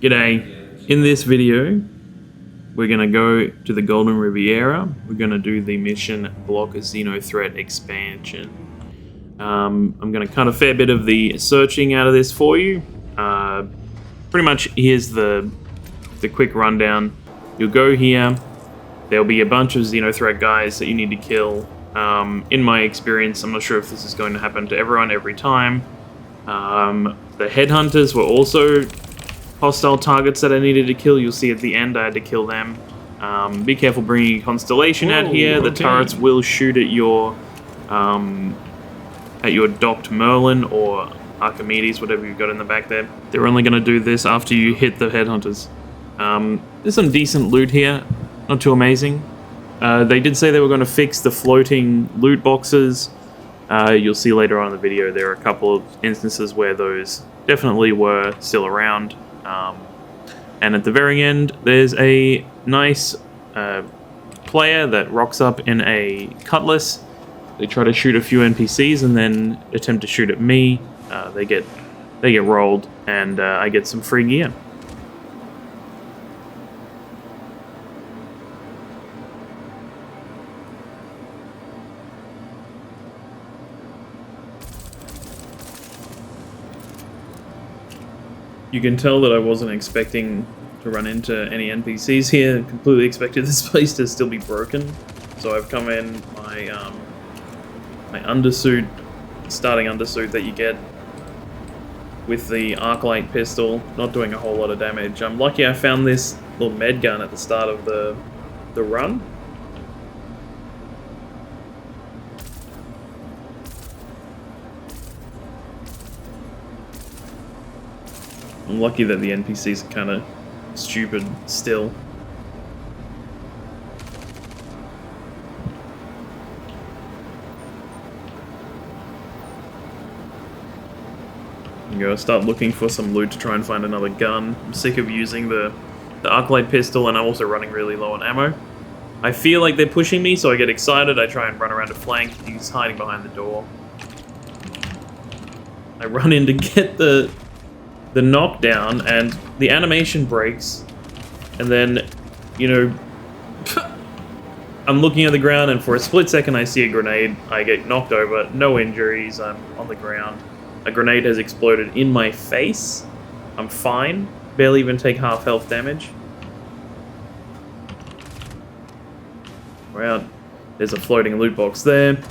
G'day. In this video, we're going to go to the Golden Riviera. We're going to do the mission Block Xeno Threat Expansion. I'm going to cut a fair bit of the searching out of this for you. Pretty much here's the quick rundown. You'll go here. There'll be a bunch of Xenothreat guys that you need to kill. In my experience, I'm not sure if this is going to happen to everyone every time. The headhunters were also hostile targets that I needed to kill. You'll see at the end I had to kill them. Be careful bringing a Constellation out here. The turrets will shoot at your docked Merlin or Archimedes, whatever you've got in the back there. They're only going to do this after you hit the headhunters. There's some decent loot here, not too amazing. They did say they were going to fix the floating loot boxes. You'll see later on in the video there are a couple of instances where those definitely were still around. And at the very end, there's a nice player that rocks up in a cutlass. They try to shoot a few NPCs and then attempt to shoot at me. They get rolled, and I get some free gear. You can tell that I wasn't expecting to run into any NPCs here. I completely expected this place to still be broken. So I've come in my my undersuit, starting undersuit that you get with the Arclight pistol, not doing a whole lot of damage. I'm lucky I found this little med gun at the start of the run. I'm lucky that the NPCs are kind of stupid still. I'm gonna start looking for some loot to try and find another gun. I'm sick of using the Arclight pistol, and I'm also running really low on ammo. I feel like they're pushing me, so I get excited. I try and run around to flank. He's hiding behind the door. I run in to get the knockdown, and the animation breaks, and then, you know, I'm looking at the ground, and for a split second I see a grenade. I get knocked over, no injuries, I'm on the ground. A grenade has exploded in my face. I'm fine, barely even take half health damage. We're out. There's a floating loot box there.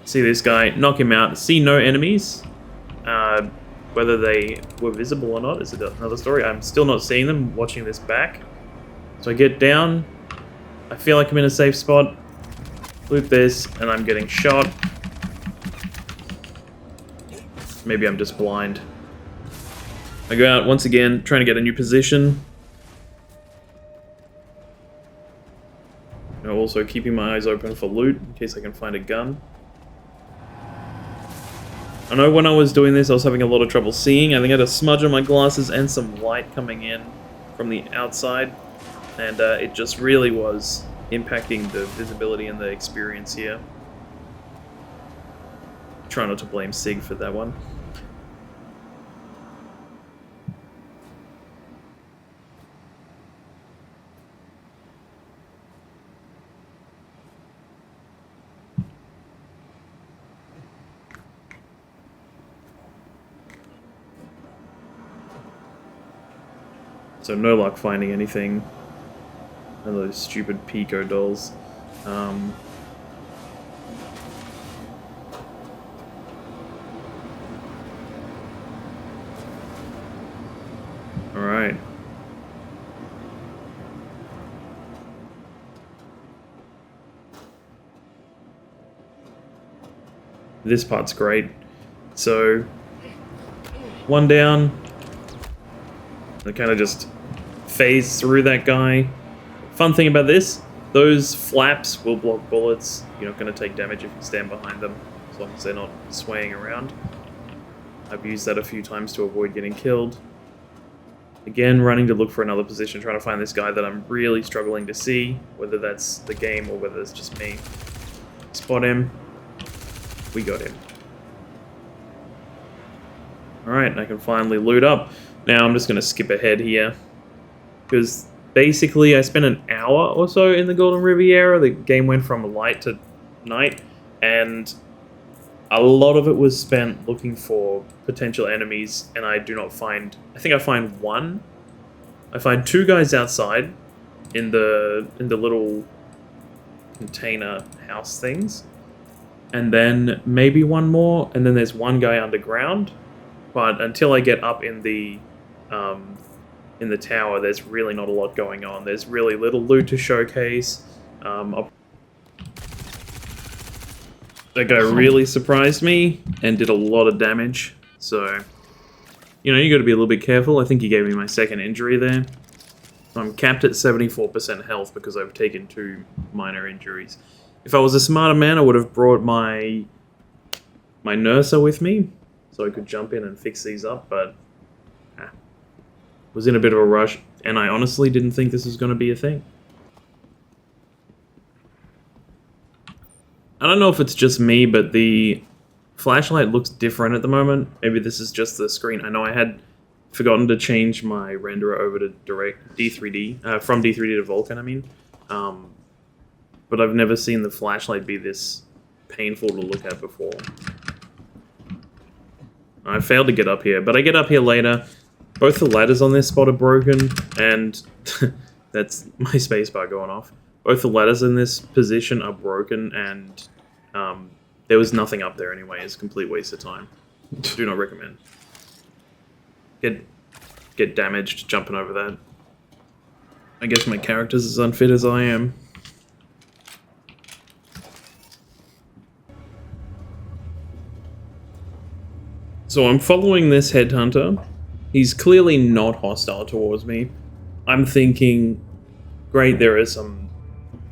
See this guy, knock him out. See no enemies. Whether they were visible or not is another story. I'm still not seeing them, watching this back. So I get down. I feel like I'm in a safe spot. Loot this, and I'm getting shot. Maybe I'm just blind. I go out once again, trying to get a new position. I'm also keeping my eyes open for loot, in case I can find a gun. I know when I was doing this, I was having a lot of trouble seeing. I think I had a smudge on my glasses and some light coming in from the outside. And it just really was impacting the visibility and the experience here. Try not to blame Sig for that one. So no luck finding anything. None of those stupid Pico dolls. Alright. This part's great. So, one down. I kind of just phase through that guy. Fun thing about this, those flaps will block bullets. You're not going to take damage if you stand behind them, as long as they're not swaying around. I've used that a few times to avoid getting killed. Again, running to look for another position, trying to find this guy that I'm really struggling to see, whether that's the game or whether it's just me. Spot him. We got him. Alright, I can finally loot up. Now I'm just going to skip ahead here, because basically I spent an hour or so in the Golden Riviera. The game went from light to night, and a lot of it was spent looking for potential enemies, and I do not find... I think I find one. I find two guys outside in the little container house things, and then maybe one more, and then there's one guy underground. But until I get up in the tower, there's really not a lot going on. There's really little loot to showcase. That guy really surprised me and did a lot of damage. So, you know, you got to be a little bit careful. I think he gave me my second injury there. I'm capped at 74% health because I've taken 2 minor injuries. If I was a smarter man, I would have brought my nurser with me, so I could jump in and fix these up, but was in a bit of a rush, and I honestly didn't think this was going to be a thing. I don't know if it's just me, but the flashlight looks different at the moment. Maybe this is just the screen. I know I had forgotten to change my renderer over to direct D3D, from D3D to Vulkan, I mean. But I've never seen the flashlight be this painful to look at before. I failed to get up here, but I get up here later. Both the ladders on this spot are broken, and that's my spacebar going off. Both the ladders in this position are broken, and there was nothing up there anyway. It's a complete waste of time. Do not recommend. Get damaged jumping over that. I guess my character's as unfit as I am. So I'm following this headhunter. He's clearly not hostile towards me. I'm thinking, great, there are some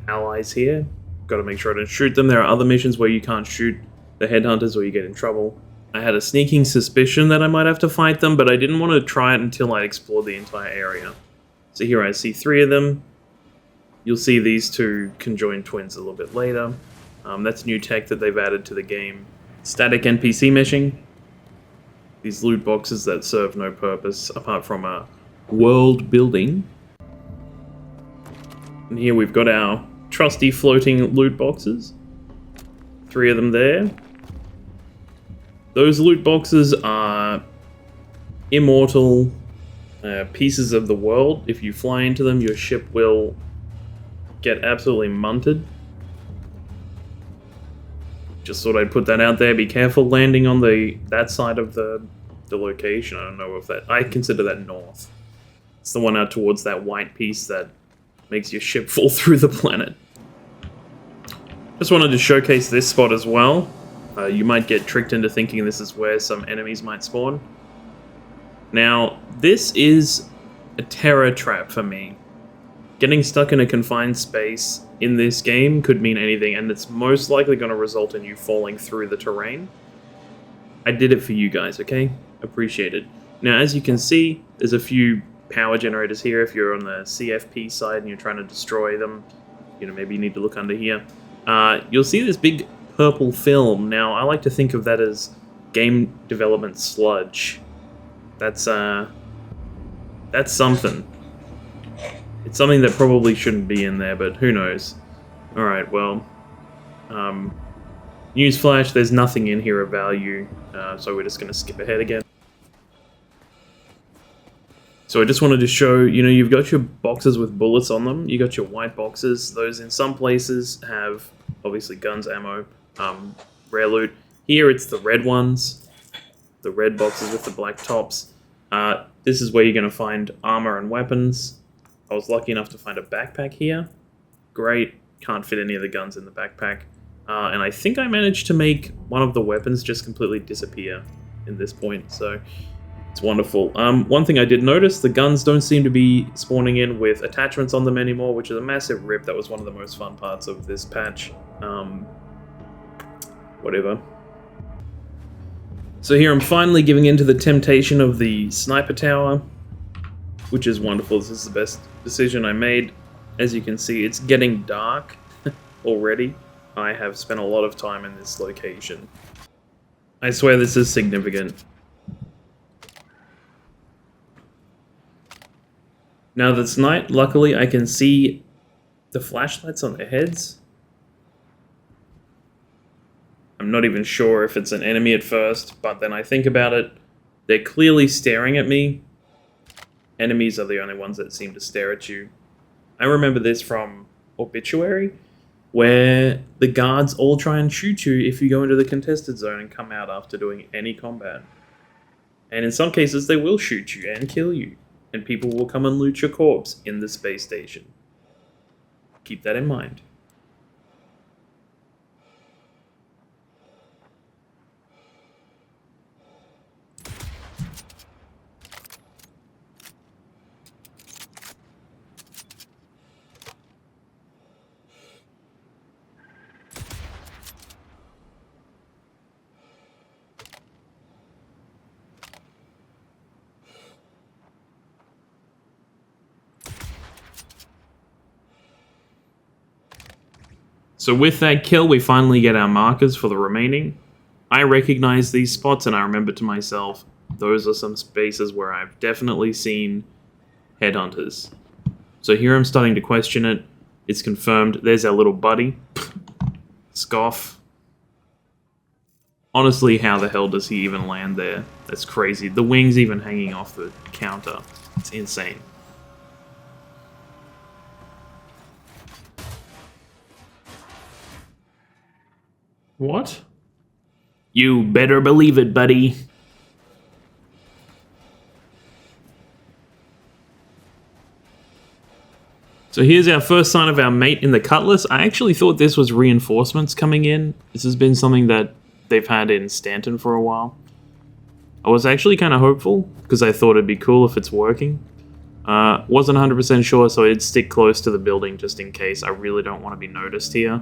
allies here. Got to make sure I don't shoot them. There are other missions where you can't shoot the headhunters or you get in trouble. I had a sneaking suspicion that I might have to fight them, but I didn't want to try it until I explored the entire area. So here I see 3 of them. You'll see these 2 conjoined twins a little bit later. That's new tech that they've added to the game. Static NPC meshing. These loot boxes that serve no purpose apart from world building. And here we've got our trusty floating loot boxes. 3 of them there. Those loot boxes are immortal pieces of the world. If you fly into them, your ship will get absolutely munted. Just thought I'd put that out there. Be careful landing on that side of the location. I don't know if that... I consider that north. It's the one out towards that white piece that makes your ship fall through the planet. Just wanted to showcase this spot as well. You might get tricked into thinking this is where some enemies might spawn. Now, this is a terror trap for me. Getting stuck in a confined space in this game could mean anything, and it's most likely going to result in you falling through the terrain. I did it for you guys, okay? Appreciate it. Now, as you can see, there's a few power generators here. If you're on the CFP side and you're trying to destroy them, you know, maybe you need to look under here. You'll see this big purple film. Now, I like to think of that as game development sludge. That's something. It's something that probably shouldn't be in there, but who knows. Alright, well, newsflash, there's nothing in here of value, so we're just going to skip ahead again. So I just wanted to show, you know, you've got your boxes with bullets on them, you got your white boxes. Those in some places have, obviously, guns, ammo, rare loot. Here it's the red ones, the red boxes with the black tops. This is where you're going to find armor and weapons. I was lucky enough to find a backpack here. Great, can't fit any of the guns in the backpack. And I think I managed to make one of the weapons just completely disappear in this point, so it's wonderful. One thing I did notice, the guns don't seem to be spawning in with attachments on them anymore, which is a massive rip. That was one of the most fun parts of this patch. Whatever. So here I'm finally giving in to the temptation of the sniper tower, which is wonderful. This is the best decision I made. As you can see, it's getting dark already. I have spent a lot of time in this location. I swear this is significant. Now that it's night, luckily I can see the flashlights on their heads. I'm not even sure if it's an enemy at first, but then I think about it. They're clearly staring at me. Enemies are the only ones that seem to stare at you. I remember this from Obituary, where the guards all try and shoot you if you go into the contested zone and come out after doing any combat. And in some cases, they will shoot you and kill you, and people will come and loot your corpse in the space station. Keep that in mind. So with that kill, we finally get our markers for the remaining. I recognize these spots and I remember to myself, those are some spaces where I've definitely seen headhunters. So here I'm starting to question it. It's confirmed. There's our little buddy. Scoff. Honestly, how the hell does he even land there? That's crazy. The wing's even hanging off the counter. It's insane. What? You better believe it, buddy. So here's our first sign of our mate in the Cutlass. I actually thought this was reinforcements coming in. This has been something that they've had in Stanton for a while. I was actually kind of hopeful, because I thought it'd be cool if it's working. Wasn't 100% sure, so I'd stick close to the building just in case. I really don't want to be noticed here.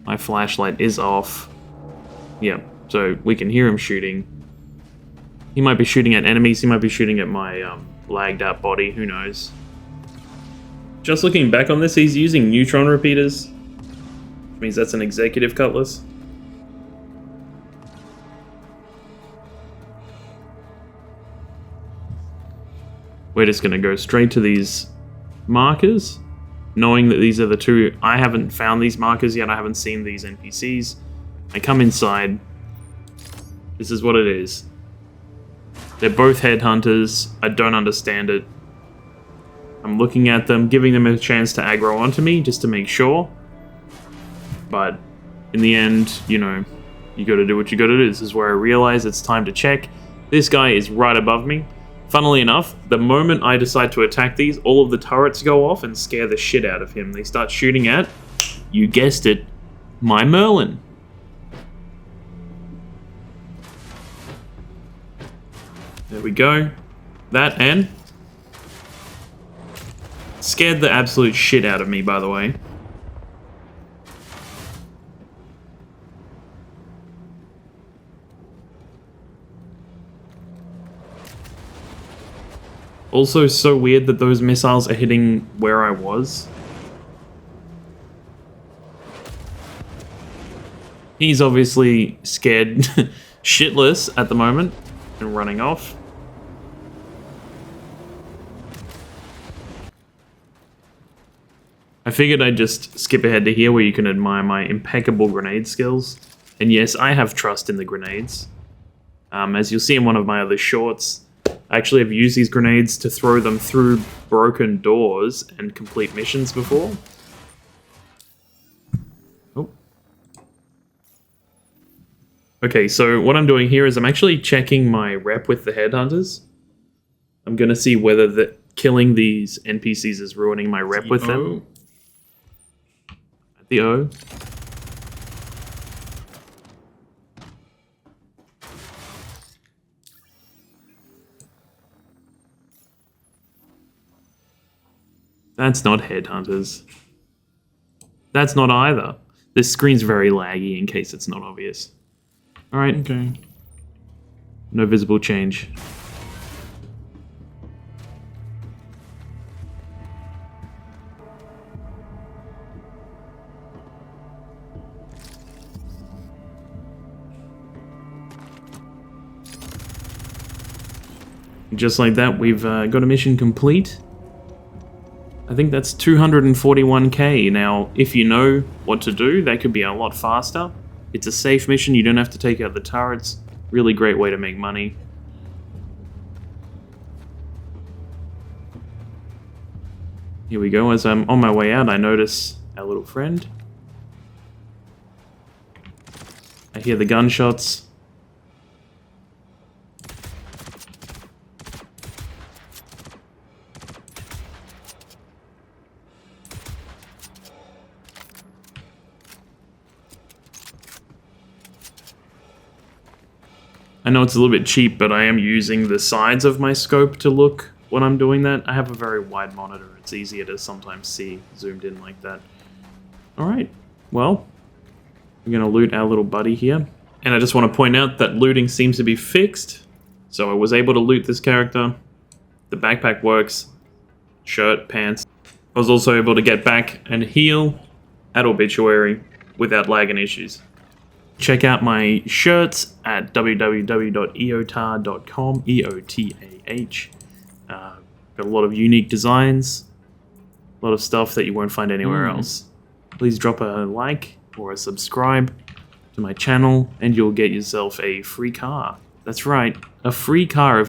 My flashlight is off. Yeah, so we can hear him shooting. He might be shooting at enemies, he might be shooting at my lagged out body, who knows. Just looking back on this, he's using neutron repeaters. Which means that's an executive cutlass. We're just going to go straight to these markers, knowing that these are the two. I haven't found these markers yet, I haven't seen these NPCs. I come inside. This is what it is. They're both headhunters. I don't understand it. I'm looking at them, giving them a chance to aggro onto me, just to make sure. But in the end, you know, you gotta do what you gotta do. This is where I realize it's time to check. This guy is right above me. Funnily enough, the moment I decide to attack these, all of the turrets go off and scare the shit out of him. They start shooting at, you guessed it, my Merlin. There we go. That and scared the absolute shit out of me, by the way. Also, so weird that those missiles are hitting where I was. He's obviously scared shitless at the moment and running off. I figured I'd just skip ahead to here where you can admire my impeccable grenade skills. And yes, I have trust in the grenades. As you'll see in one of my other shorts, I actually have used these grenades to throw them through broken doors and complete missions before. Oh. Okay, so what I'm doing here is I'm actually checking my rep with the headhunters. I'm going to see whether killing these NPCs is ruining my rep with them. The O. That's not headhunters. That's not either. This screen's very laggy in case it's not obvious. Alright, okay. No visible change. Just like that, we've got a mission complete. I think that's 241k. Now, if you know what to do, that could be a lot faster. It's a safe mission, you don't have to take out the turrets. Really great way to make money. Here we go. As I'm on my way out, I notice our little friend. I hear the gunshots. I know it's a little bit cheap, but I am using the sides of my scope to look when I'm doing that. I have a very wide monitor. It's easier to sometimes see zoomed in like that. Alright, well, we're going to loot our little buddy here. And I just want to point out that looting seems to be fixed. So I was able to loot this character. The backpack works. Shirt, pants. I was also able to get back and heal at Obituary without lag and issues. Check out my shirts at www.eotah.com, E-O-T-A-H. Got a lot of unique designs, a lot of stuff that you won't find anywhere else. Please drop a like or a subscribe to my channel and you'll get yourself a free car. That's right, a free car